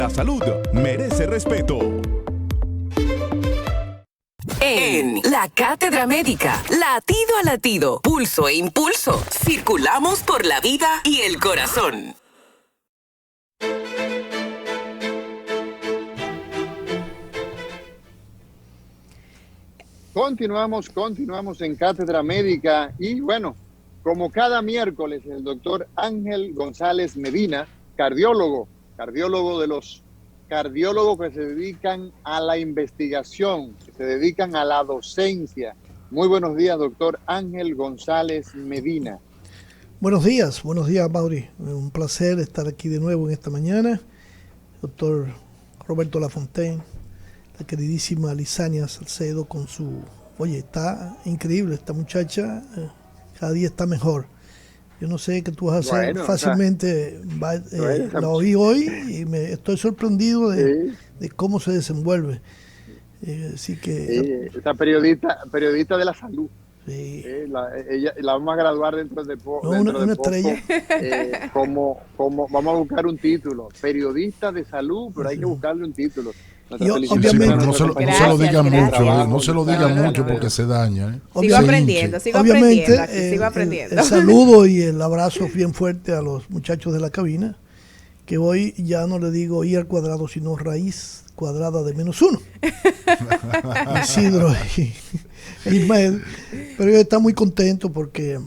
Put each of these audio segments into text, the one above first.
La salud merece respeto. En la Cátedra Médica, latido a latido, pulso e impulso, circulamos por la vida y el corazón. Continuamos en Cátedra Médica y bueno, como cada miércoles, el doctor Ángel González Medina, cardiólogo de los cardiólogos que se dedican a la investigación, que se dedican a la docencia. Muy buenos días, doctor Ángel González Medina. Buenos días, Mauri. Un placer estar aquí de nuevo en esta mañana. Doctor Roberto Lafontaine, la queridísima Lisania Salcedo con su... Oye, está increíble esta muchacha, cada día está mejor. Yo no sé qué tú vas a hacer fácilmente. La oí hoy y estoy sorprendido de cómo se desenvuelve. Así que... esta periodista de la salud. Sí. Ella la vamos a graduar dentro de poco. Una estrella. Como vamos a buscar un título, periodista de salud, pero hay que buscarle un título. Obviamente, no se lo digan mucho, no se lo digan mucho porque se daña. Sigo aprendiendo. El saludo y el abrazo bien fuerte a los muchachos de la cabina, que hoy ya no le digo i al cuadrado, sino raíz cuadrada de -1. Isidro y Ismael, pero ellos están muy contentos porque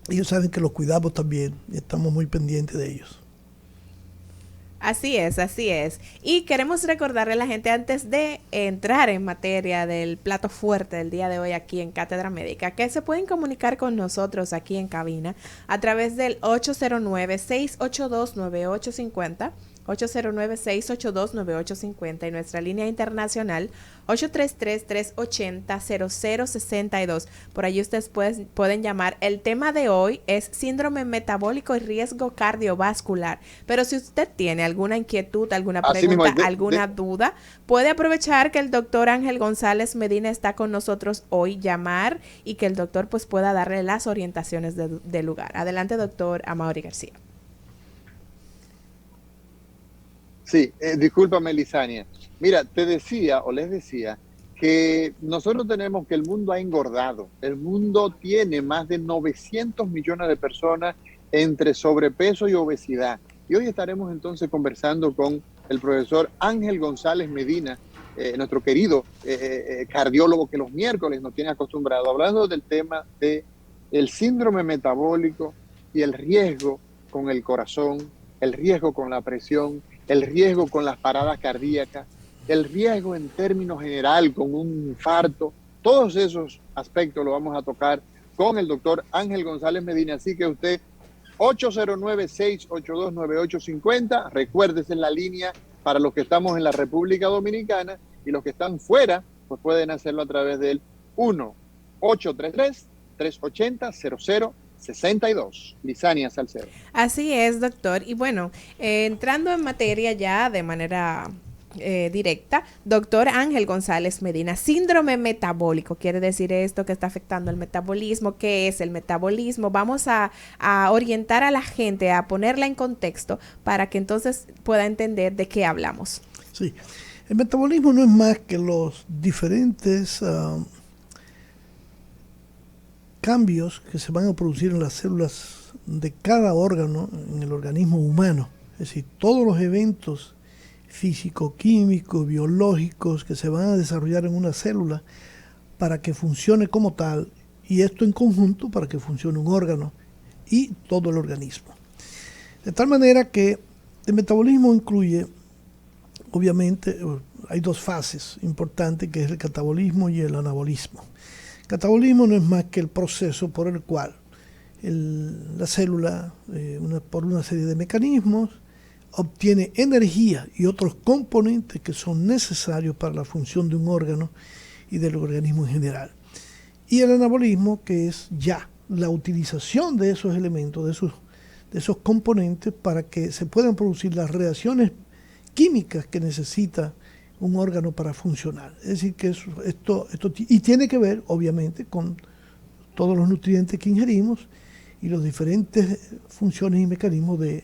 ellos saben que los cuidamos también y estamos muy pendientes de ellos. Así es. Y queremos recordarle a la gente, antes de entrar en materia del plato fuerte del día de hoy aquí en Cátedra Médica, que se pueden comunicar con nosotros aquí en cabina a través del 809-682-9850, 809-682-9850 y nuestra línea internacional 833-380-0062. Por allí ustedes pueden llamar. El tema de hoy es síndrome metabólico y riesgo cardiovascular. Pero si usted tiene alguna inquietud, alguna pregunta, alguna duda, puede aprovechar que el doctor Ángel González Medina está con nosotros hoy, llamar y que el doctor pues pueda darle las orientaciones del lugar. Adelante, doctor Amaury García. Sí, discúlpame, Lisania. Mira, les decía que nosotros tenemos que el mundo ha engordado. El mundo tiene más de 900 millones de personas entre sobrepeso y obesidad. Y hoy estaremos entonces conversando con el profesor Ángel González Medina, nuestro querido cardiólogo que los miércoles nos tiene acostumbrado, hablando del tema del síndrome metabólico y el riesgo con el corazón, el riesgo con la presión, el riesgo con las paradas cardíacas, el riesgo en términos general con un infarto. Todos esos aspectos lo vamos a tocar con el doctor Ángel González Medina. Así que usted, 809-682-9850, recuérdese la línea para los que estamos en la República Dominicana, y los que están fuera, pues pueden hacerlo a través del 1-833-380-0062. Lisania Salcedo. Así es, doctor. Y bueno, entrando en materia ya de manera directa, doctor Ángel González Medina, síndrome metabólico, quiere decir esto que está afectando el metabolismo. ¿Qué es el metabolismo? Vamos a orientar a la gente, a ponerla en contexto para que entonces pueda entender de qué hablamos. Sí, el metabolismo no es más que los diferentes cambios que se van a producir en las células de cada órgano en el organismo humano. Es decir, todos los eventos físico-químicos, biológicos que se van a desarrollar en una célula para que funcione como tal, y esto en conjunto para que funcione un órgano y todo el organismo. De tal manera que el metabolismo incluye, obviamente, hay dos fases importantes, que es el catabolismo y el anabolismo. Catabolismo no es más que el proceso por el cual la célula, por una serie de mecanismos, obtiene energía y otros componentes que son necesarios para la función de un órgano y del organismo en general. Y el anabolismo, que es ya la utilización de esos elementos, de esos componentes, para que se puedan producir las reacciones químicas que necesita un órgano para funcionar. Es decir, que esto y tiene que ver, obviamente, con todos los nutrientes que ingerimos y las diferentes funciones y mecanismos de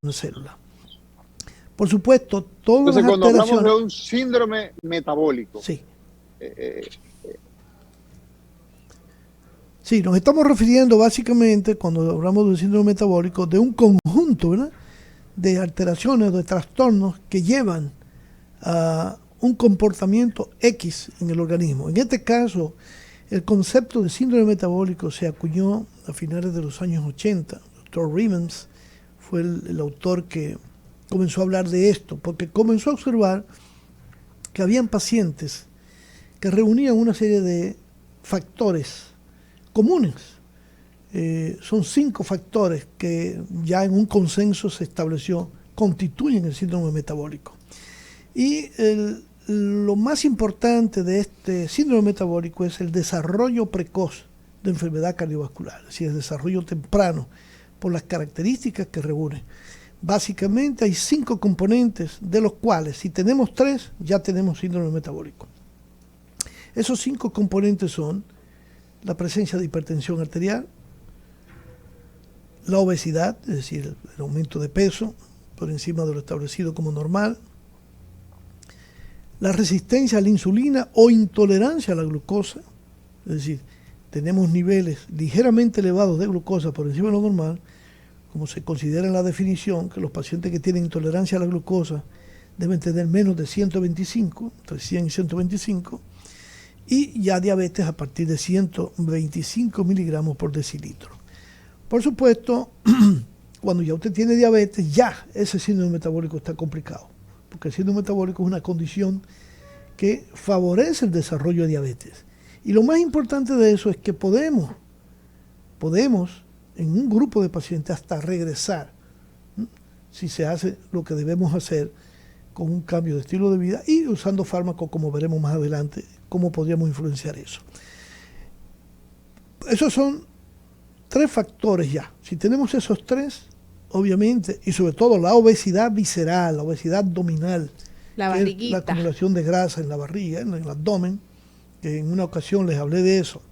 una célula. Por supuesto, todas Entonces, las cuando hablamos alteraciones... de un síndrome metabólico, Sí. eh, Sí, nos estamos refiriendo básicamente, cuando hablamos de síndrome metabólico, de un conjunto, ¿verdad?, de alteraciones, de trastornos que llevan a un comportamiento X en el organismo. En este caso, el concepto de síndrome metabólico se acuñó a finales de los años 80. El doctor Riemens fue el autor que comenzó a hablar de esto, porque comenzó a observar que habían pacientes que reunían una serie de factores comunes. Son 5 factores que ya en un consenso se estableció constituyen el síndrome metabólico. Y lo más importante de este síndrome metabólico es el desarrollo precoz de enfermedad cardiovascular, es decir, el desarrollo temprano por las características que reúne. Básicamente hay 5 componentes, de los cuales si tenemos 3 ya tenemos síndrome metabólico. Esos 5 componentes son la presencia de hipertensión arterial, la obesidad, es decir, el aumento de peso por encima de lo establecido como normal, la resistencia a la insulina o intolerancia a la glucosa, es decir, tenemos niveles ligeramente elevados de glucosa por encima de lo normal, como se considera en la definición, que los pacientes que tienen intolerancia a la glucosa deben tener menos de 125, entre 100 y 125, y ya diabetes a partir de 125 miligramos por decilitro. Por supuesto, cuando ya usted tiene diabetes, ya ese síndrome metabólico está complicado, porque el síndrome metabólico es una condición que favorece el desarrollo de diabetes. Y lo más importante de eso es que podemos en un grupo de pacientes hasta regresar, si se hace lo que debemos hacer con un cambio de estilo de vida y usando fármacos, como veremos más adelante, cómo podríamos influenciar eso. Esos son 3 factores ya. Si tenemos esos 3, obviamente, y sobre todo la obesidad visceral, la obesidad abdominal, la barriguita, la acumulación de grasa en la barriga, en el abdomen, que en una ocasión les hablé de eso,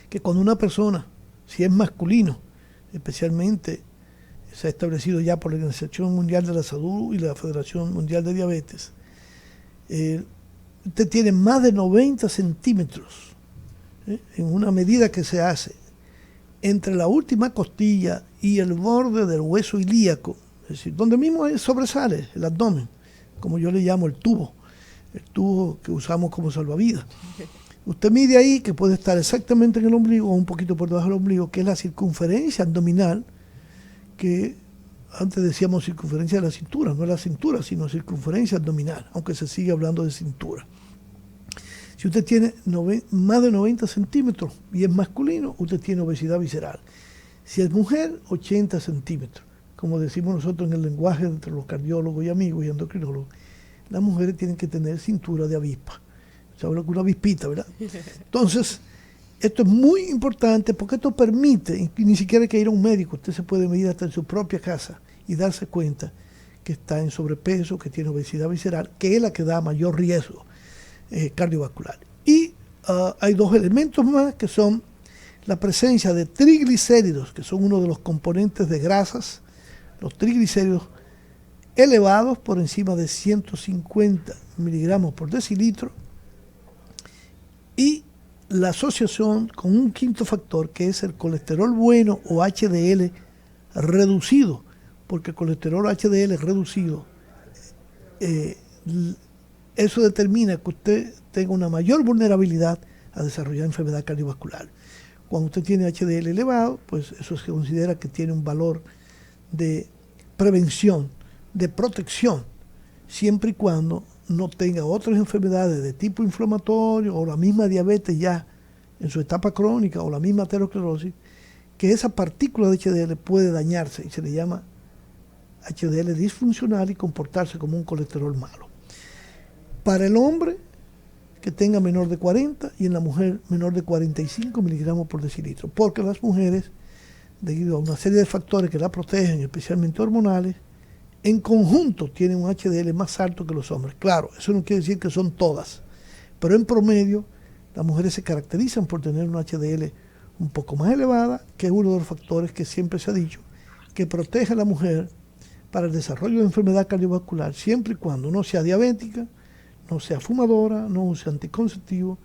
que cuando una persona, si es masculino, especialmente se ha establecido ya por la Organización Mundial de la Salud y la Federación Mundial de Diabetes, usted tiene más de 90 centímetros en una medida que se hace entre la última costilla y el borde del hueso ilíaco, es decir, donde mismo sobresale el abdomen, como yo le llamo el tubo que usamos como salvavidas. Usted mide ahí, que puede estar exactamente en el ombligo o un poquito por debajo del ombligo, que es la circunferencia abdominal, que antes decíamos circunferencia de la cintura, no la cintura, sino circunferencia abdominal, aunque se sigue hablando de cintura. Si usted tiene más de 90 centímetros y es masculino, usted tiene obesidad visceral. Si es mujer, 80 centímetros. Como decimos nosotros en el lenguaje entre los cardiólogos y amigos y endocrinólogos, las mujeres tienen que tener cintura de avispa. Se habla con una avispita, ¿verdad? Entonces, esto es muy importante porque esto permite, y ni siquiera hay que ir a un médico, usted se puede medir hasta en su propia casa y darse cuenta que está en sobrepeso, que tiene obesidad visceral, que es la que da mayor riesgo cardiovascular. Y hay 2 elementos más, que son la presencia de triglicéridos, que son uno de los componentes de grasas, los triglicéridos elevados por encima de 150 miligramos por decilitro, y la asociación con un quinto factor, que es el colesterol bueno o HDL reducido, porque el colesterol HDL reducido, eso determina que usted tenga una mayor vulnerabilidad a desarrollar enfermedad cardiovascular. Cuando usted tiene HDL elevado, pues eso se considera que tiene un valor de prevención, de protección, siempre y cuando no tenga otras enfermedades de tipo inflamatorio o la misma diabetes ya en su etapa crónica o la misma aterosclerosis, que esa partícula de HDL puede dañarse y se le llama HDL disfuncional y comportarse como un colesterol malo. Para el hombre que tenga menor de 40 y en la mujer menor de 45 miligramos por decilitro, porque las mujeres, debido a una serie de factores que la protegen, especialmente hormonales, en conjunto tienen un HDL más alto que los hombres. Claro, eso no quiere decir que son todas, pero en promedio las mujeres se caracterizan por tener un HDL un poco más elevada, que es uno de los factores que siempre se ha dicho, que protege a la mujer para el desarrollo de enfermedad cardiovascular, siempre y cuando no sea diabética, no sea fumadora, no use anticonceptivo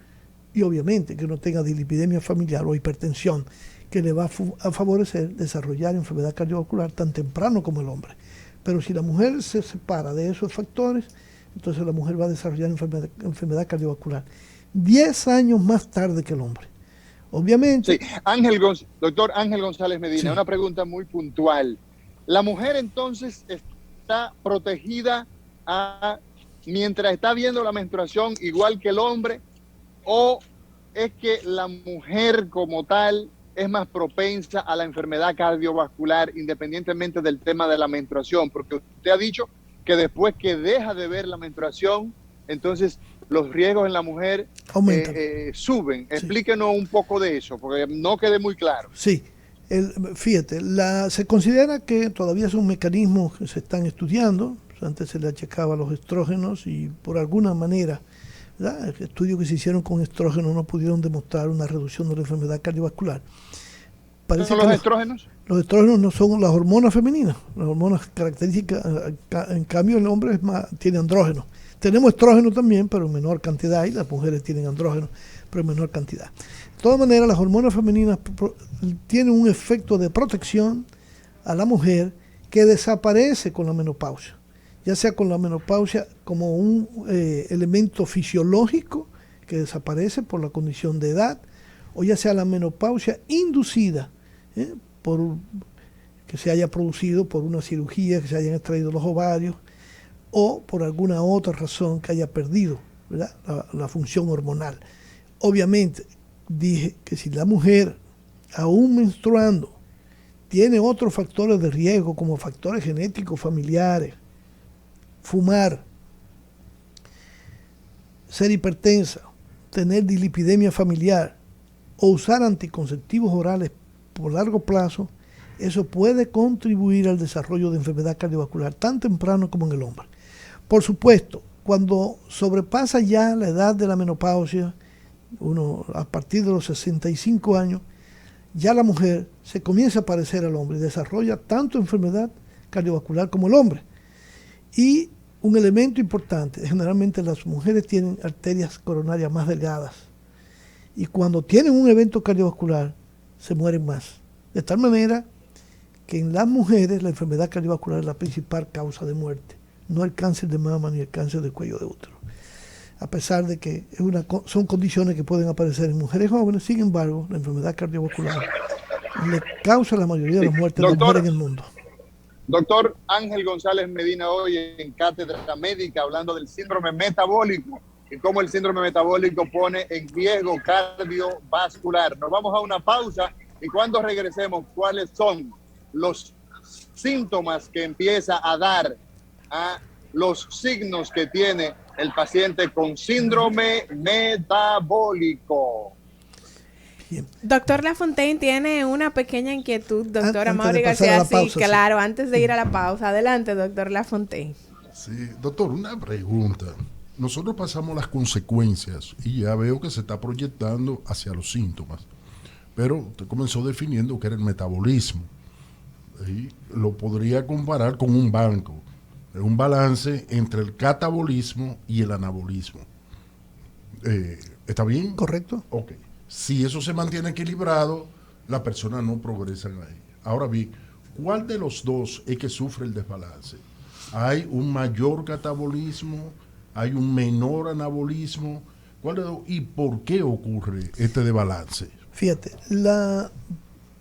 y obviamente que no tenga dislipidemia familiar o hipertensión, que le va a favorecer desarrollar enfermedad cardiovascular tan temprano como el hombre. Pero si la mujer se separa de esos factores, entonces la mujer va a desarrollar enfermedad cardiovascular 10 años más tarde que el hombre. Obviamente. Sí, doctor Ángel González Medina, sí. Una pregunta muy puntual. ¿La mujer entonces está protegida mientras está viendo la menstruación igual que el hombre? ¿O es que la mujer como tal es más propensa a la enfermedad cardiovascular independientemente del tema de la menstruación? Porque usted ha dicho que después que deja de ver la menstruación, entonces los riesgos en la mujer suben. Sí. Explíquenos un poco de eso, porque no quede muy claro. Sí, fíjate, se considera que todavía son mecanismos que se están estudiando. Antes se le achacaba los estrógenos y por alguna manera, ¿verdad? Estudios que se hicieron con estrógenos no pudieron demostrar una reducción de la enfermedad cardiovascular. ¿Son los estrógenos? Los estrógenos no son las hormonas femeninas, las hormonas características. En cambio, el hombre tiene andrógenos. Tenemos estrógenos también, pero en menor cantidad, y las mujeres tienen andrógenos, pero en menor cantidad. De todas maneras, las hormonas femeninas tienen un efecto de protección a la mujer que desaparece con la menopausia, ya sea con la menopausia como un elemento fisiológico que desaparece por la condición de edad, o ya sea la menopausia inducida, que se haya producido por una cirugía, que se hayan extraído los ovarios, o por alguna otra razón que haya perdido, ¿verdad?, la función hormonal. Obviamente, dije que si la mujer, aún menstruando, tiene otros factores de riesgo, como factores genéticos familiares, fumar, ser hipertensa, tener dislipidemia familiar o usar anticonceptivos orales por largo plazo, eso puede contribuir al desarrollo de enfermedad cardiovascular tan temprano como en el hombre. Por supuesto, cuando sobrepasa ya la edad de la menopausia, a partir de los 65 años, ya la mujer se comienza a parecer al hombre y desarrolla tanto enfermedad cardiovascular como el hombre. Y un elemento importante, generalmente las mujeres tienen arterias coronarias más delgadas y cuando tienen un evento cardiovascular se mueren más. De tal manera que en las mujeres la enfermedad cardiovascular es la principal causa de muerte, no el cáncer de mama ni el cáncer del cuello de útero. A pesar de que son condiciones que pueden aparecer en mujeres jóvenes, sin embargo, la enfermedad cardiovascular le causa la mayoría de las muertes de las mujeres en el mundo. Doctor Ángel González Medina, hoy en Cátedra Médica, hablando del síndrome metabólico y cómo el síndrome metabólico pone en riesgo cardiovascular. Nos vamos a una pausa y cuando regresemos, ¿cuáles son los síntomas que empieza a dar, los signos que tiene el paciente con síndrome metabólico? Bien. Doctor Lafontaine tiene una pequeña inquietud, doctora Mauri García. Sí, claro, antes de ir a la pausa. Adelante, doctor Lafontaine. Sí, doctor, una pregunta. Nosotros pasamos las consecuencias y ya veo que se está proyectando hacia los síntomas, pero usted comenzó definiendo que era el metabolismo. Y lo podría comparar con un banco, un balance entre el catabolismo y el anabolismo. ¿Está bien? Correcto. Ok. Si eso se mantiene equilibrado, la persona no progresa en ahí. Ahora bien, ¿cuál de los dos es que sufre el desbalance? ¿Hay un mayor catabolismo? ¿Hay un menor anabolismo? ¿Y por qué ocurre este desbalance? Fíjate,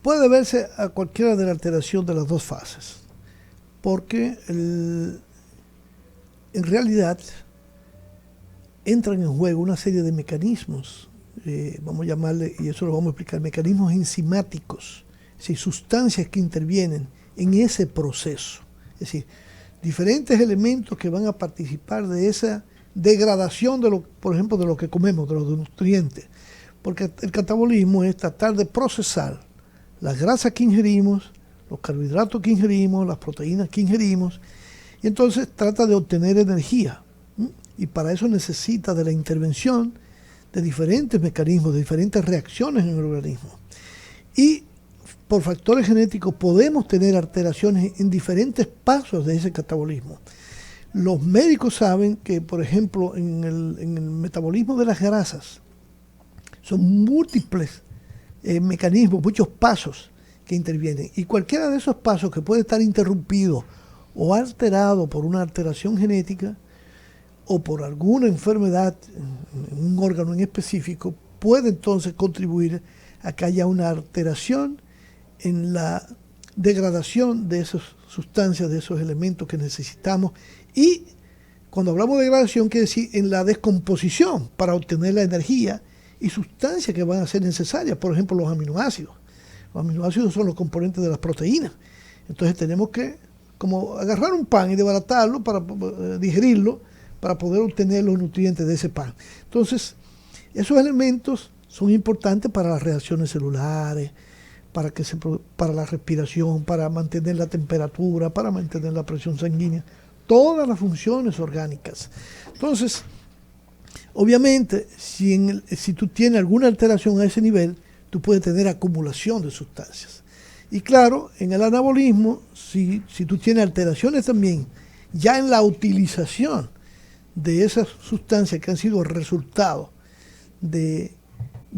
puede verse a cualquiera de la alteración de las dos fases, porque en realidad entran en juego una serie de mecanismos, vamos a llamarle, y eso lo vamos a explicar, mecanismos enzimáticos, es decir, sustancias que intervienen en ese proceso. Es decir, diferentes elementos que van a participar de esa degradación por ejemplo, de lo que comemos, de los nutrientes. Porque el catabolismo es tratar de procesar las grasas que ingerimos, los carbohidratos que ingerimos, las proteínas que ingerimos, y entonces trata de obtener energía. Y para eso necesita de la intervención de diferentes mecanismos, de diferentes reacciones en el organismo. Y por factores genéticos podemos tener alteraciones en diferentes pasos de ese catabolismo. Los médicos saben que, por ejemplo, en el metabolismo de las grasas, son múltiples mecanismos, muchos pasos que intervienen. Y cualquiera de esos pasos que puede estar interrumpido o alterado por una alteración genética o por alguna enfermedad en un órgano en específico, puede entonces contribuir a que haya una alteración en la degradación de esas sustancias, de esos elementos que necesitamos. Y cuando hablamos de degradación, quiere decir en la descomposición para obtener la energía y sustancias que van a ser necesarias, por ejemplo los aminoácidos. Los aminoácidos son los componentes de las proteínas. Entonces tenemos que como agarrar un pan y desbaratarlo para digerirlo, para poder obtener los nutrientes de ese pan. Entonces, esos elementos son importantes para las reacciones celulares, para la respiración, para mantener la temperatura, para mantener la presión sanguínea, todas las funciones orgánicas. Entonces, obviamente, si tú tienes alguna alteración a ese nivel, tú puedes tener acumulación de sustancias. Y claro, en el anabolismo, si tú tienes alteraciones también, ya en la utilización de esas sustancias que han sido el resultado de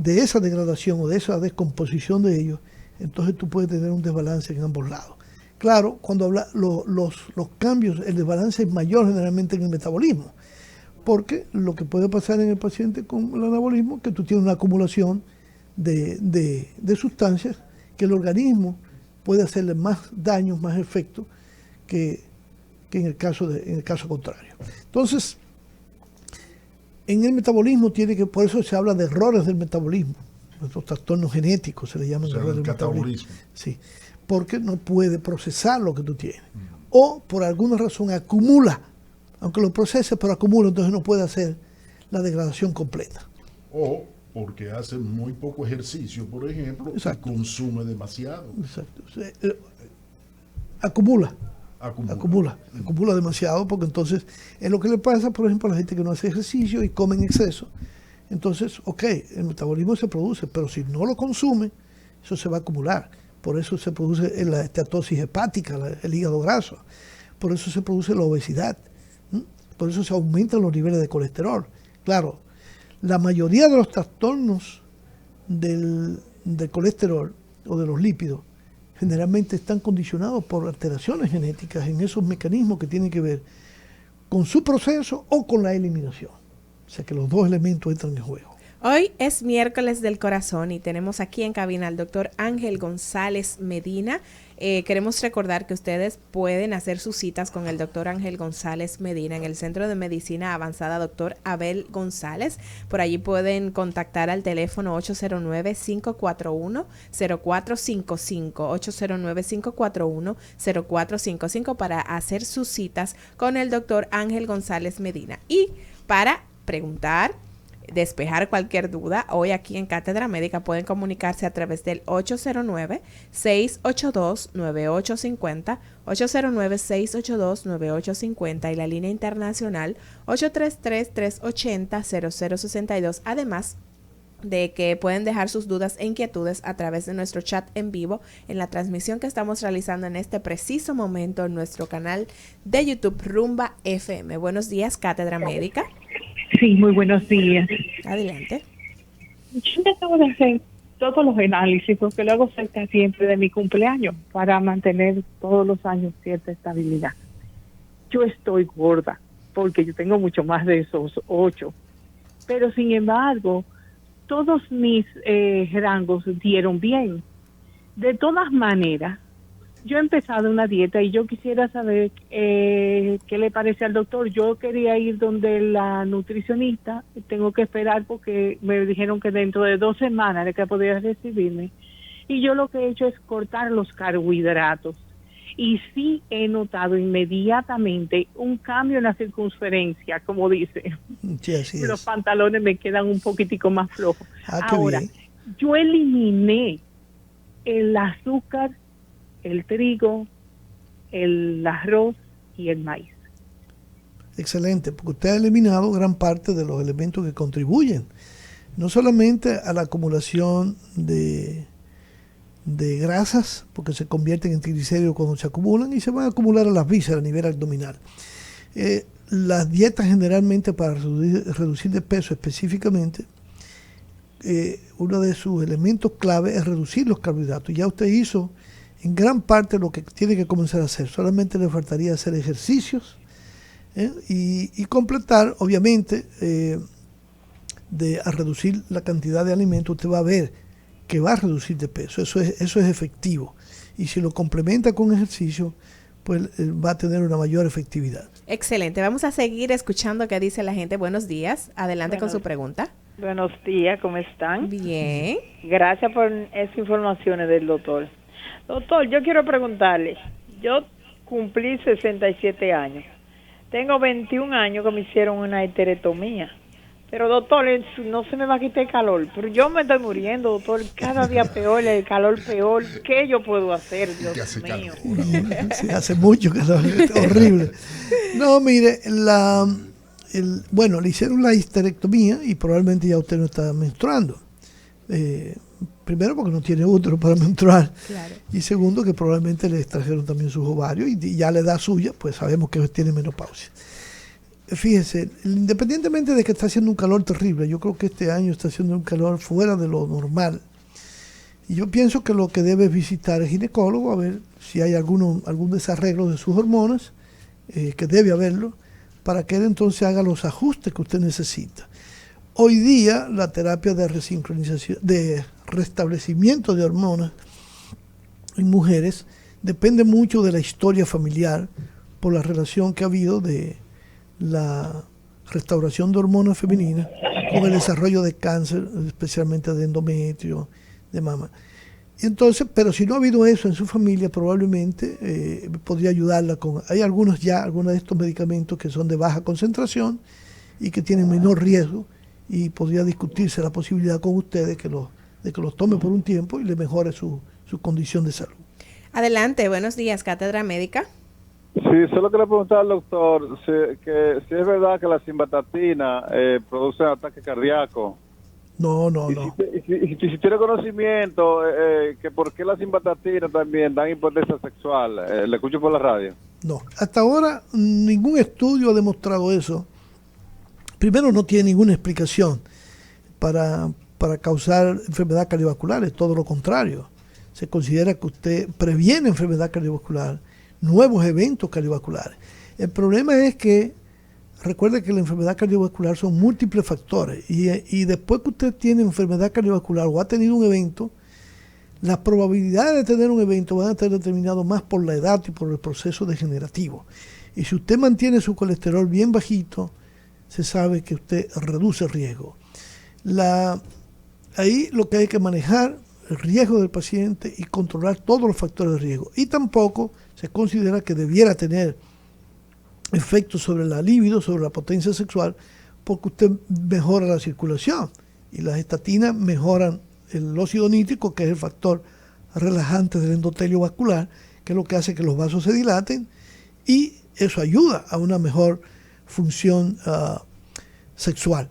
esa degradación o de esa descomposición de ellos, entonces tú puedes tener un desbalance en ambos lados. Claro, cuando los cambios, el desbalance es mayor generalmente en el metabolismo, porque lo que puede pasar en el paciente con el anabolismo es que tú tienes una acumulación de sustancias que el organismo puede hacerle más daños, más efectos que en el caso contrario. Entonces, en el metabolismo por eso se habla de errores del metabolismo, los trastornos genéticos se le llaman errores del metabolismo. Sí, porque no puede procesar lo que tú tienes. O por alguna razón acumula, aunque lo procese, pero acumula, entonces no puede hacer la degradación completa. O porque hace muy poco ejercicio, por ejemplo, y consume demasiado. Exacto. Acumula demasiado, porque entonces es lo que le pasa, por ejemplo, a la gente que no hace ejercicio y come en exceso. Entonces, el metabolismo se produce, pero si no lo consume, eso se va a acumular. Por eso se produce la esteatosis hepática, el hígado graso. Por eso se produce la obesidad. Por eso se aumentan los niveles de colesterol. Claro, la mayoría de los trastornos del colesterol o de los lípidos generalmente están condicionados por alteraciones genéticas en esos mecanismos que tienen que ver con su proceso o con la eliminación. O sea que los dos elementos entran en juego. Hoy es miércoles del corazón y tenemos aquí en cabina al doctor Ángel González Medina. Queremos recordar que ustedes pueden hacer sus citas con el doctor Ángel González Medina en el Centro de Medicina Avanzada Dr. Abel González. Por allí pueden contactar al teléfono 809-541-0455, 809-541-0455 para hacer sus citas con el doctor Ángel González Medina. Y para preguntar, despejar cualquier duda, hoy aquí en Cátedra Médica pueden comunicarse a través del 809-682-9850, 809-682-9850 y la línea internacional 833-380-0062. Además de que pueden dejar sus dudas e inquietudes a través de nuestro chat en vivo en la transmisión que estamos realizando en este preciso momento en nuestro canal de YouTube Rumba FM. Buenos días, Cátedra Médica. Sí, muy buenos días. Adelante. Yo me acabo de hacer todos los análisis porque lo hago cerca siempre de mi cumpleaños para mantener todos los años cierta estabilidad. Yo estoy gorda porque yo tengo mucho más de esos 8, pero sin embargo todos mis rangos dieron bien. De todas maneras, yo he empezado una dieta y yo quisiera saber qué le parece al doctor. Yo quería ir donde la nutricionista, tengo que esperar porque me dijeron que dentro de 2 semanas de que podía recibirme. Y yo lo que he hecho es cortar los carbohidratos. Y sí he notado inmediatamente un cambio en la circunferencia, como dice. Sí, así los es. pantalones me quedan un poquitico más flojos. Ahora, bien. Yo eliminé el azúcar, el trigo, el arroz y el maíz. Excelente, porque usted ha eliminado gran parte de los elementos que contribuyen, no solamente a la acumulación de de grasas, porque se convierten en triglicéridos cuando se acumulan y se van a acumular a las vísceras a nivel abdominal. Las dietas generalmente para reducir de peso específicamente, uno de sus elementos clave es reducir los carbohidratos. Ya usted hizo en gran parte lo que tiene que comenzar a hacer, solamente le faltaría hacer ejercicios y completar, obviamente, a reducir la cantidad de alimentos. Usted va a ver que va a reducir de peso, eso es efectivo. Y si lo complementa con ejercicio, pues va a tener una mayor efectividad. Excelente, vamos a seguir escuchando qué dice la gente. Buenos días, adelante con su pregunta. Buenos días, ¿cómo están? Bien. Gracias por esas informaciones del doctor. Doctor, yo quiero preguntarle, yo cumplí 67 años, tengo 21 años que me hicieron una histerectomía, pero doctor, no se me va a quitar el calor, pero yo me estoy muriendo, doctor, cada día peor, el calor peor, ¿qué yo puedo hacer, Dios mío? Sí, hace mucho calor, es horrible. No, mire, le hicieron la histerectomía y probablemente ya usted no está menstruando. Primero porque no tiene útero para menstruar. Claro. Y segundo que probablemente le extrajeron también sus ovarios y ya la edad suya, pues sabemos que tiene menopausia. Fíjese, independientemente de que está haciendo un calor terrible, yo creo que este año está haciendo un calor fuera de lo normal. Y yo pienso que lo que debe es visitar el ginecólogo a ver si hay algún desarreglo de sus hormonas, que debe haberlo, para que él entonces haga los ajustes que usted necesita. Hoy día la terapia de resincronización, de restablecimiento de hormonas en mujeres depende mucho de la historia familiar por la relación que ha habido de la restauración de hormonas femeninas con el desarrollo de cáncer, especialmente de endometrio, de mama. Y entonces, pero si no ha habido eso en su familia, probablemente podría ayudarla con... Hay algunos de estos medicamentos que son de baja concentración y que tienen menor riesgo, y podría discutirse la posibilidad con ustedes de que los tome por un tiempo y le mejore su condición de salud. Adelante, buenos días, Cátedra Médica. Sí, solo quería preguntar al doctor si es verdad que la simvastatina produce ataque cardíaco. No. Si tiene conocimiento, que por qué la simvastatina también da impotencia sexual, le escucho por la radio. No, hasta ahora ningún estudio ha demostrado eso. Primero, no tiene ninguna explicación para causar enfermedad cardiovascular, es todo lo contrario. Se considera que usted previene enfermedad cardiovascular, nuevos eventos cardiovasculares. El problema es que, recuerde que la enfermedad cardiovascular son múltiples factores y después que usted tiene enfermedad cardiovascular o ha tenido un evento, las probabilidades de tener un evento van a estar determinadas más por la edad y por el proceso degenerativo. Y si usted mantiene su colesterol bien bajito, se sabe que usted reduce el riesgo. Ahí lo que hay que manejar el riesgo del paciente y controlar todos los factores de riesgo. Y tampoco se considera que debiera tener efectos sobre la libido, sobre la potencia sexual, porque usted mejora la circulación y las estatinas mejoran el óxido nítrico, que es el factor relajante del endotelio vascular, que es lo que hace que los vasos se dilaten, y eso ayuda a una mejor función sexual.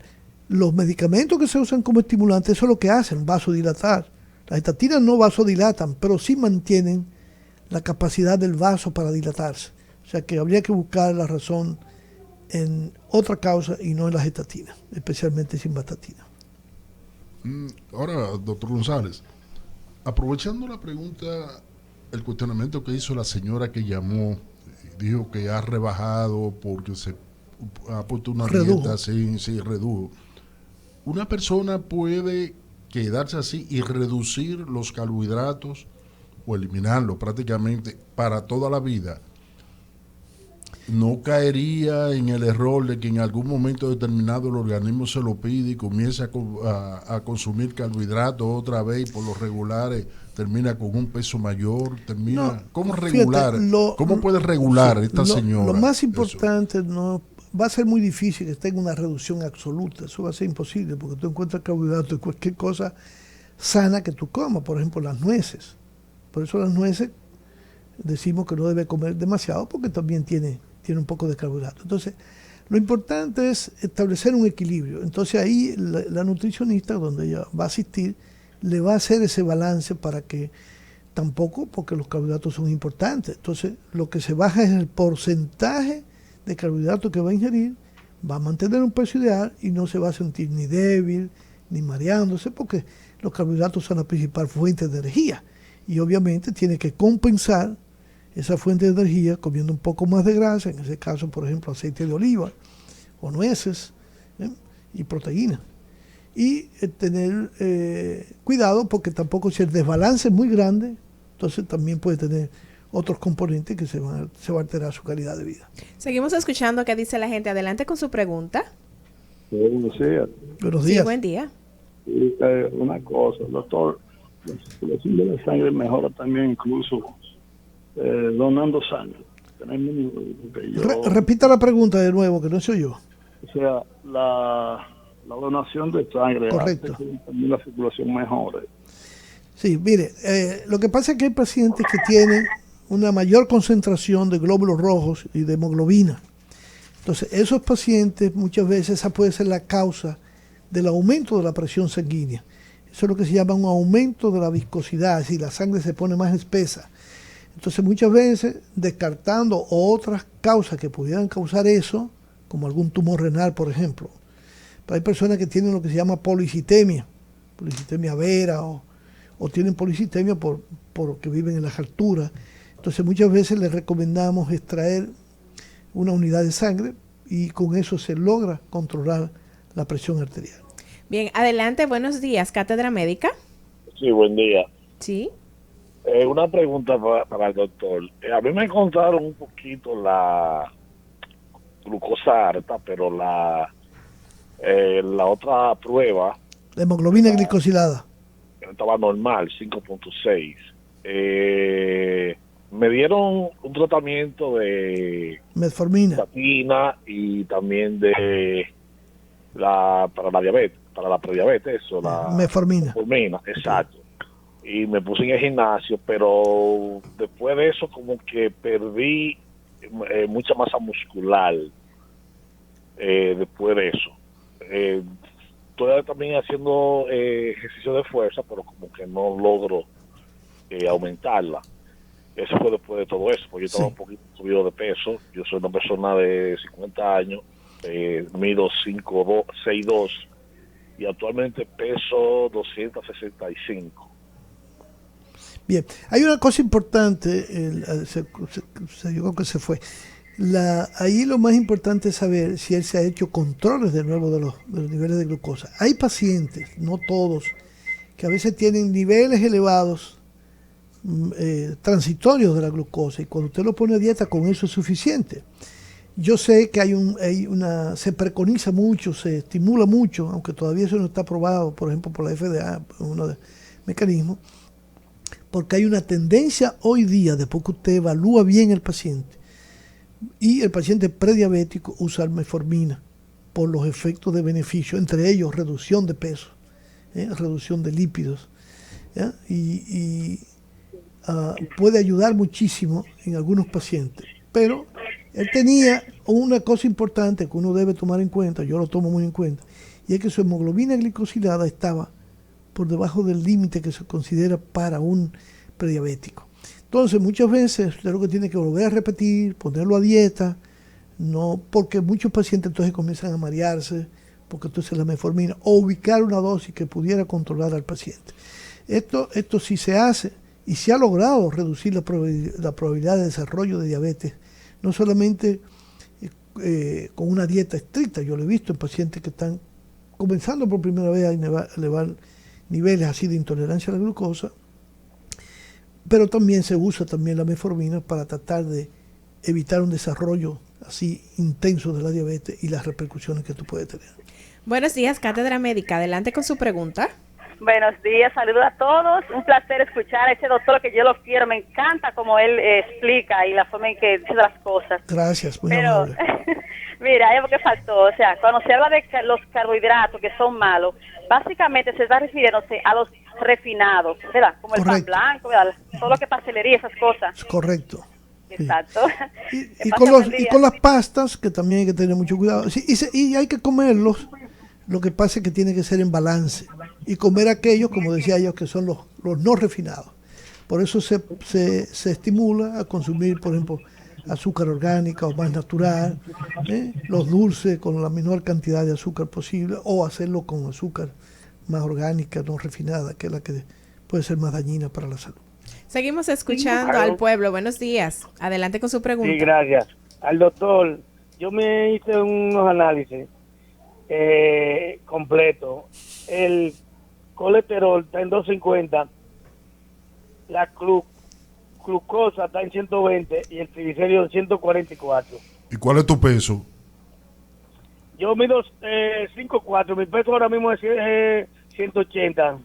Los medicamentos que se usan como estimulantes, eso es lo que hacen, vasodilatar. Las estatinas no vasodilatan, pero sí mantienen la capacidad del vaso para dilatarse. O sea que habría que buscar la razón en otra causa y no en las estatinas, especialmente simvastatina. Ahora, doctor González, aprovechando la pregunta, el cuestionamiento que hizo la señora que llamó, dijo que ha rebajado porque se ha puesto una dieta, sí, redujo. ¿Una persona puede quedarse así y reducir los carbohidratos o eliminarlos prácticamente para toda la vida? ¿No caería en el error de que en algún momento determinado el organismo se lo pide y comience a consumir carbohidratos otra vez y por lo regular termina con un peso mayor? ¿Cómo regular? ¿Cómo puede regular esta señora? Lo más importante, no va a ser muy difícil que tenga una reducción absoluta. Eso va a ser imposible porque tú encuentras carbohidratos de cualquier cosa sana que tú comas, por ejemplo las nueces. Por eso las nueces decimos que no debe comer demasiado porque también tiene un poco de carbohidratos. Entonces, lo importante es establecer un equilibrio. Entonces ahí la nutricionista, donde ella va a asistir, le va a hacer ese balance para que tampoco, porque los carbohidratos son importantes. Entonces, lo que se baja es el porcentaje de carbohidratos que va a ingerir, va a mantener un peso ideal y no se va a sentir ni débil, ni mareándose, porque los carbohidratos son la principal fuente de energía. Y obviamente tiene que compensar esa fuente de energía comiendo un poco más de grasa, en ese caso, por ejemplo, aceite de oliva o nueces, y proteína. Y tener cuidado, porque tampoco, si el desbalance es muy grande, entonces también puede tener otros componentes que se va a alterar su calidad de vida. Seguimos escuchando qué dice la gente. Adelante con su pregunta. Buenos días. Buenos días. Sí, buen día. Una cosa, doctor, la circulación de la sangre mejora también incluso donando sangre. Repita la pregunta de nuevo, que no soy yo. O sea, la donación de sangre correcto, hace que también la circulación mejore. Sí, mire, lo que pasa es que hay pacientes que tienen una mayor concentración de glóbulos rojos y de hemoglobina. Entonces, esos pacientes muchas veces esa puede ser la causa del aumento de la presión sanguínea. Eso es lo que se llama un aumento de la viscosidad, es decir, la sangre se pone más espesa. Entonces, muchas veces, descartando otras causas que pudieran causar eso, como algún tumor renal, por ejemplo. Pero hay personas que tienen lo que se llama policitemia vera, o tienen policitemia porque viven en las alturas. Entonces, muchas veces les recomendamos extraer una unidad de sangre y con eso se logra controlar la presión arterial. Bien, adelante, buenos días, Cátedra Médica. Sí, buen día. Sí. Una pregunta para el doctor. A mí me encontraron un poquito la glucosa alta, pero la otra prueba... La hemoglobina glicosilada. Estaba normal, 5.6. Me dieron un tratamiento de... metformina. Y también para la diabetes, para la prediabetes, eso, la... metformina. Metformina, exacto. Y me puse en el gimnasio, pero después de eso como que perdí mucha masa muscular después de eso. Estoy también haciendo ejercicio de fuerza, pero como que no logro aumentarla. Eso fue después de todo eso, porque yo estaba un poquito subido de peso. Yo soy una persona de 50 años, mido 6'2", y actualmente peso 265. Bien, hay una cosa importante, yo creo que se fue. Ahí lo más importante es saber si él se ha hecho controles de nuevo de los niveles de glucosa. Hay pacientes, no todos, que a veces tienen niveles elevados transitorios de la glucosa, y cuando usted lo pone a dieta, con eso es suficiente. Yo sé que se preconiza mucho, se estimula mucho, aunque todavía eso no está aprobado, por ejemplo, por la FDA, uno de los mecanismos, porque hay una tendencia hoy día, después que usted evalúa bien el paciente, y el paciente prediabético, usar metformina por los efectos de beneficio, entre ellos reducción de peso, reducción de lípidos, y puede ayudar muchísimo en algunos pacientes. Pero él tenía una cosa importante que uno debe tomar en cuenta, yo lo tomo muy en cuenta, y es que su hemoglobina glicosilada estaba por debajo del límite que se considera para un prediabético. Entonces, muchas veces usted lo que tiene que volver a repetir, ponerlo a dieta, no, porque muchos pacientes entonces comienzan a marearse, porque entonces la metformina, o ubicar una dosis que pudiera controlar al paciente. Esto sí se hace, y se ha logrado reducir la probabilidad de desarrollo de diabetes, no solamente con una dieta estricta. Yo lo he visto en pacientes que están comenzando por primera vez a elevar niveles así de intolerancia a la glucosa, pero también se usa la metformina para tratar de evitar un desarrollo así intenso de la diabetes y las repercusiones que esto puede tener. Buenos días, Cátedra Médica. Adelante con su pregunta. Buenos días, saludos a todos. Un placer escuchar a ese doctor que yo lo quiero. Me encanta cómo él explica y la forma en que dice las cosas. Gracias, muy amable. Mira, hay algo que faltó. O sea, cuando se habla de los carbohidratos que son malos, básicamente se está refiriéndose a los refinados, ¿verdad? Como el pan blanco, ¿verdad? Todo lo que es pastelería, esas cosas. Correcto. Exacto. Y con las pastas, que también hay que tener mucho cuidado. Sí, y hay que comerlos. Lo que pasa es que tiene que ser en balance. Y comer aquellos, como decía yo, que son los no refinados. Por eso se estimula a consumir, por ejemplo, azúcar orgánica o más natural, los dulces con la menor cantidad de azúcar posible, o hacerlo con azúcar más orgánica, no refinada, que es la que puede ser más dañina para la salud. Seguimos escuchando al pueblo. Buenos días. Adelante con su pregunta. Sí, gracias. Al doctor, yo me hice unos análisis completos. El colesterol está en 250, la glucosa está en 120 y el triglicérido en 144. ¿Y cuál es tu peso? Yo mido 5'4", mi peso ahora mismo es 180.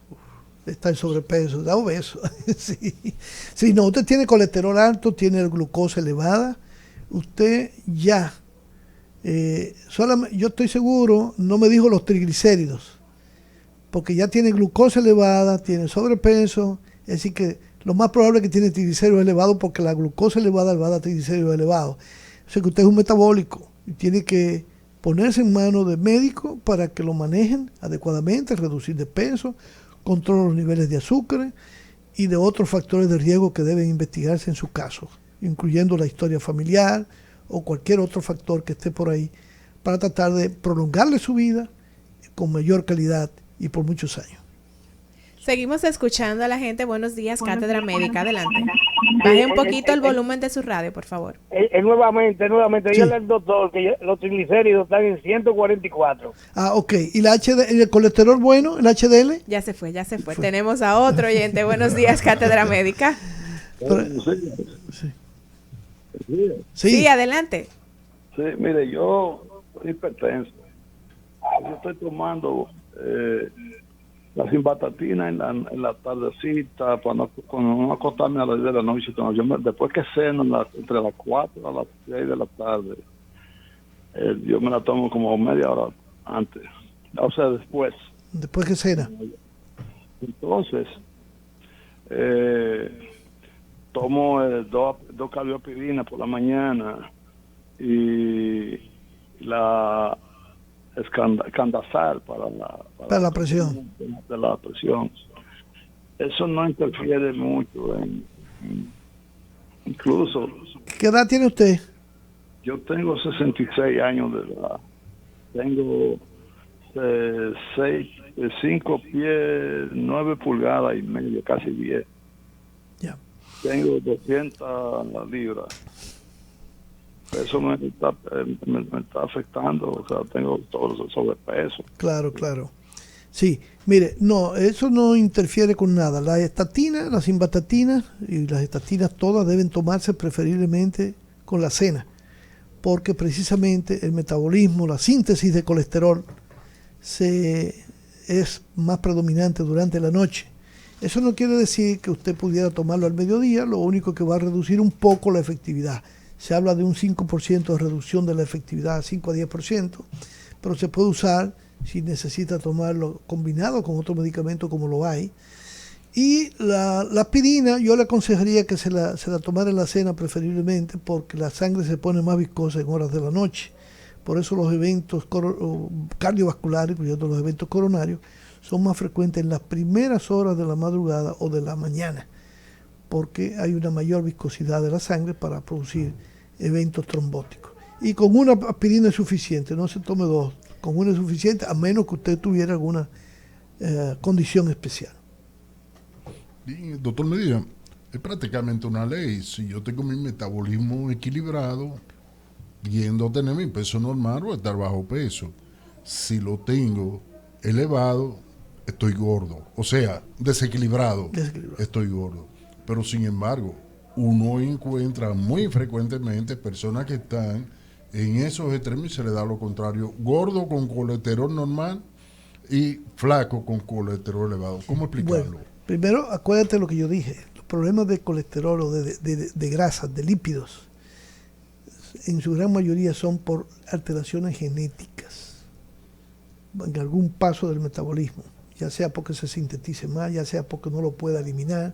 Está en sobrepeso, da obeso. Sí, no, usted tiene colesterol alto, tiene glucosa elevada, usted ya, yo estoy seguro, no me dijo los triglicéridos, porque ya tiene glucosa elevada, tiene sobrepeso, es decir que lo más probable es que tiene triglicéridos elevados, porque la glucosa elevada va a dar triglicéridos elevados. O sea que usted es un metabólico y tiene que ponerse en manos de médicos para que lo manejen adecuadamente, reducir de peso, controlar los niveles de azúcar y de otros factores de riesgo que deben investigarse en su caso, incluyendo la historia familiar o cualquier otro factor que esté por ahí, para tratar de prolongarle su vida con mayor calidad y por muchos años. Seguimos escuchando a la gente. Buenos días, Cátedra Médica. Adelante. Baje un poquito el volumen de su radio, por favor. Nuevamente, Sí. dígale al doctor que los triglicéridos están en 144. Ah, ok. ¿Y el colesterol bueno, el HDL? Ya se fue. Tenemos a otro oyente. Buenos días, Cátedra Médica. Sí, adelante. Sí, mire, yo soy hipertenso. Yo estoy tomando la simvastatina en la tardecita, cuando no acostarme a las 10 de la noche. Después que ceno, entre las 4 a las 6 de la tarde, yo me la tomo como media hora antes, o sea, después. Después que cena. Entonces, tomo dos cardioaspirinas por la mañana y la Candazal para la presión. De la presión. Eso no interfiere mucho incluso. ¿Qué edad tiene usted? Yo tengo 66 años de edad. Tengo 5 pies, 9 pulgadas y medio, casi 10. Ya. Tengo 200 libras. Eso me está afectando, o sea, tengo todo sobrepeso. Claro. Sí, mire, no, eso no interfiere con nada. La estatina, la simvastatina y las estatinas todas deben tomarse preferiblemente con la cena, porque precisamente el metabolismo, la síntesis de colesterol es más predominante durante la noche. Eso no quiere decir que usted pudiera tomarlo al mediodía, lo único que va a reducir un poco la efectividad. Se habla de un 5% de reducción de la efectividad, 5 a 10%, pero se puede usar si necesita tomarlo combinado con otro medicamento como lo hay. Y la aspirina yo le aconsejaría que se la tomara en la cena preferiblemente, porque la sangre se pone más viscosa en horas de la noche. Por eso los eventos cardiovasculares, incluyendo los eventos coronarios, son más frecuentes en las primeras horas de la madrugada o de la mañana, porque hay una mayor viscosidad de la sangre para producir eventos trombóticos. Y con una aspirina es suficiente, no se tome dos, con una es suficiente, a menos que usted tuviera alguna condición especial. Y, doctor Medina, es prácticamente una ley. Si yo tengo mi metabolismo equilibrado, yendo a tener mi peso normal o estar bajo peso. Si lo tengo elevado, estoy gordo. O sea, desequilibrado. Estoy gordo. Pero sin embargo, uno encuentra muy frecuentemente personas que están en esos extremos y se le da lo contrario. Gordo con colesterol normal y flaco con colesterol elevado. ¿Cómo explicarlo? Bueno, primero, acuérdate lo que yo dije. Los problemas de colesterol o de grasas, de lípidos, en su gran mayoría son por alteraciones genéticas en algún paso del metabolismo, ya sea porque se sintetice más, ya sea porque no lo pueda eliminar,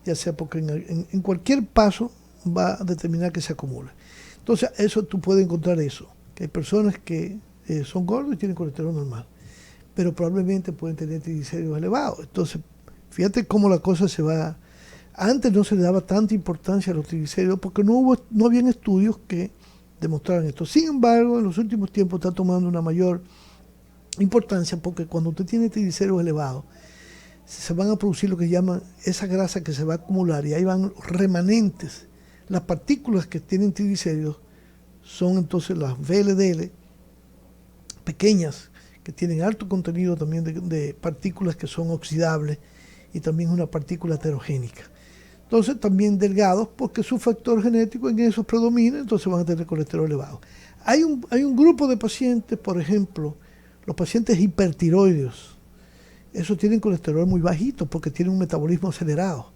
ya sea porque en cualquier paso va a determinar que se acumula. Entonces, eso tú puedes encontrar eso, que hay personas que son gordos y tienen colesterol normal, pero probablemente pueden tener triglicéridos elevados. Entonces, fíjate cómo la cosa se va Antes no se le daba tanta importancia a los triglicéridos porque no habían estudios que demostraran esto. Sin embargo, en los últimos tiempos está tomando una mayor importancia porque cuando usted tiene triglicéridos elevados, se van a producir lo que llaman esa grasa que se va a acumular y ahí van remanentes. Las partículas que tienen triglicéridos son entonces las VLDL pequeñas que tienen alto contenido también de partículas que son oxidables y también una partícula heterogénica. Entonces también delgados porque su factor genético en esos predomina, entonces van a tener colesterol elevado. Hay un grupo de pacientes, por ejemplo, los pacientes hipertiroideos. Esos tienen colesterol muy bajito porque tienen un metabolismo acelerado.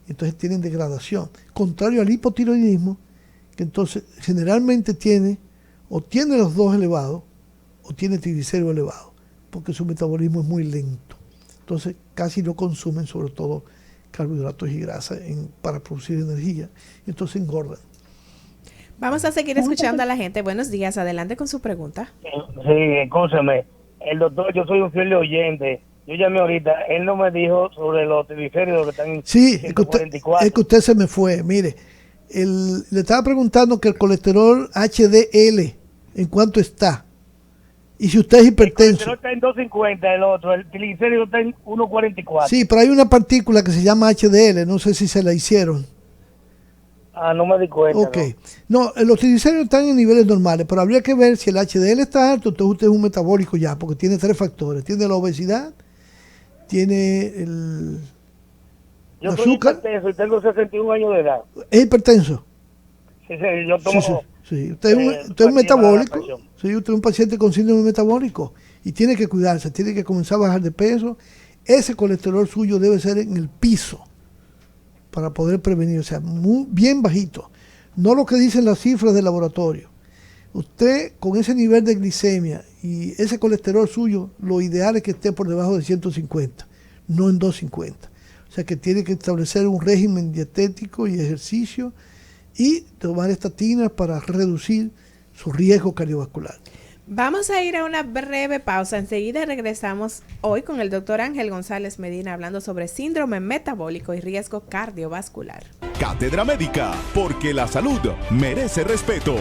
Entonces tienen degradación. Contrario al hipotiroidismo, que entonces generalmente tiene los dos elevados o tiene triglicéridos elevados, porque su metabolismo es muy lento. Entonces casi no consumen sobre todo carbohidratos y grasa para producir energía. Entonces engordan. Vamos a seguir escuchando a la gente. Buenos días, adelante con su pregunta. Sí, escúchame. El doctor, yo soy un fiel oyente. Yo llamé ahorita, él no me dijo sobre los triglicéridos que están en 144. Es que usted se me fue. Mire, le estaba preguntando que el colesterol HDL, ¿en cuánto está? Y si usted es hipertenso. El colesterol está en 250, el otro, el triglicérido está en 144. Sí, pero hay una partícula que se llama HDL, no sé si se la hicieron. Ah, no me di cuenta. Ok. No, los triglicéridos están en niveles normales, pero habría que ver si el HDL está alto, entonces usted es un metabólico ya, porque tiene 3 factores. Tiene la obesidad, tiene el Yo soy hipertenso y tengo 61 años de edad. ¿Es hipertenso? Sí, yo tomo... Sí. Usted es un metabólico. Sí, usted es un paciente con síndrome metabólico y tiene que cuidarse, tiene que comenzar a bajar de peso. Ese colesterol suyo debe ser en el piso para poder prevenir, o sea, muy bien bajito. No lo que dicen las cifras del laboratorio. Usted con ese nivel de glicemia y ese colesterol suyo, lo ideal es que esté por debajo de 150, no en 250. O sea que tiene que establecer un régimen dietético y ejercicio y tomar estatinas para reducir su riesgo cardiovascular. Vamos a ir a una breve pausa. Enseguida regresamos hoy con el doctor Ángel González Medina hablando sobre síndrome metabólico y riesgo cardiovascular. Cátedra Médica, porque la salud merece respeto.